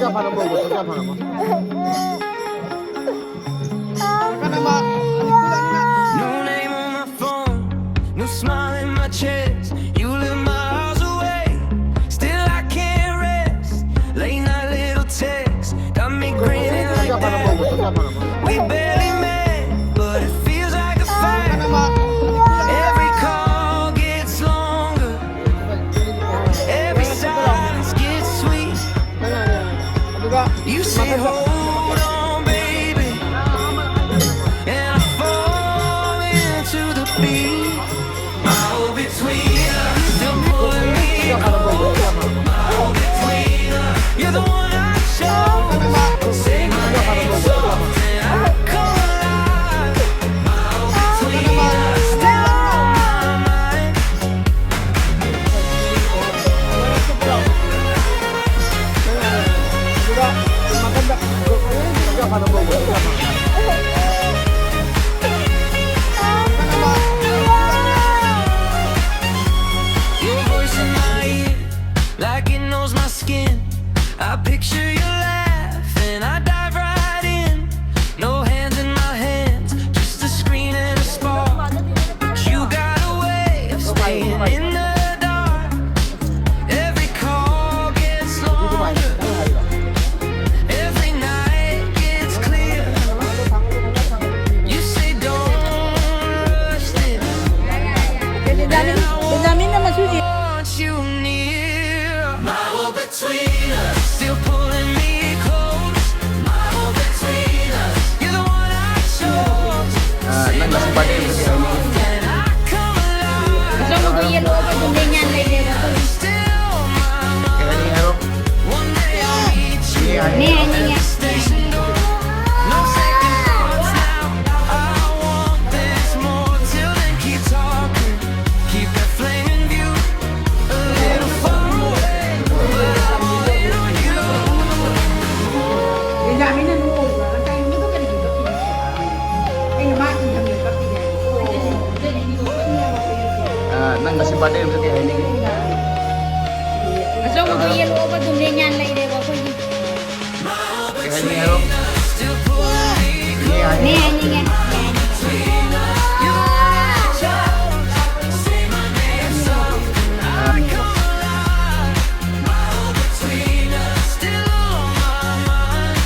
New name on my phone, new smile in my chest. You live miles away, still I can't rest. Late night little text, got me grinning like that. We barely met, but it feels like a fight. Every call gets longer, every silence gets sweet. You say hold on, baby, and I fall into the beat. My hold between us, still pulling me close. My hold between us, you're the one I chose. Say my name soft and I come alive. My hold between us, still on my mind. Your voice in my ear, like it knows my skin. I picture your laugh and I dive right in. No hands in my hands, just a screen and a spark. You got a way of staying in the dark. Every call gets longer, every night gets clear. You say don't rush this, and I want you near. My world between us, still pulling me close. My world between us, you're the one I chose. Say my name soft and I come alive. Still on my mind. One day I'll meet you at the station door. No second thoughts now. I want this more. Till then, keep talking. Keep that flame in view. A little far away, but I want it on you. Nang kasi pada yung sa ini. Still pulling me close. Between us, you're the one I chose. Say my name soft and I come alive. My world between us, still on my mind.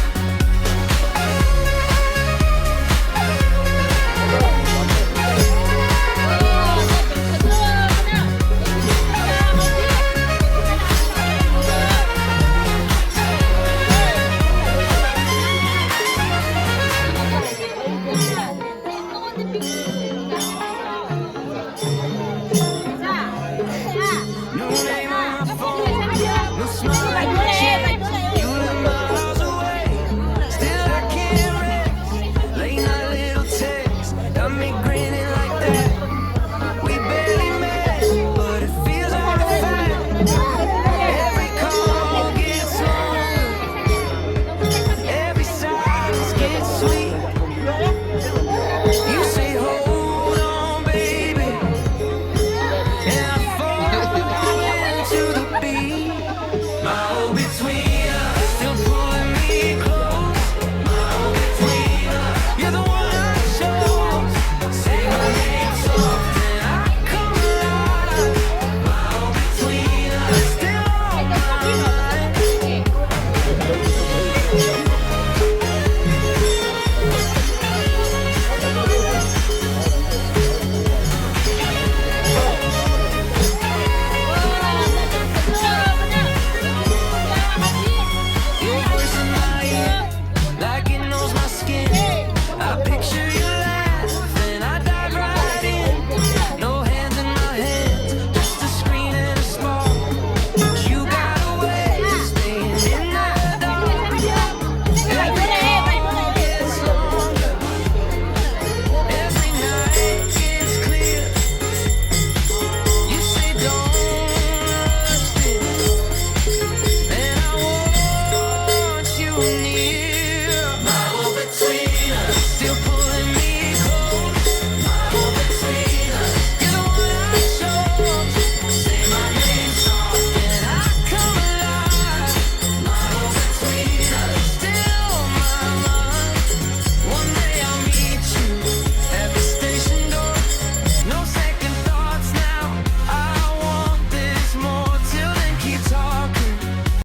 New name on my phone, new smile in my chest. You live miles away, still I can't rest. Late night little text, got me grinning like that. We barely met, but it feels like a fight. Every call gets longer, every silence gets sweet. You say hold on, baby, and I fall into the beat. My hold between us, still pulling me close. My hold between us, you're the one I chose. Say my name soft and I come alive. My hold between us, still on my mind. Your voice in my ear, like it knows my skin. I picture your laugh and I dive right in. No hands in my hands, just a screen and a spark. You got a way of staying in the dark. Every call gets longer, every night gets clear. You say don't rush this, and I want you near.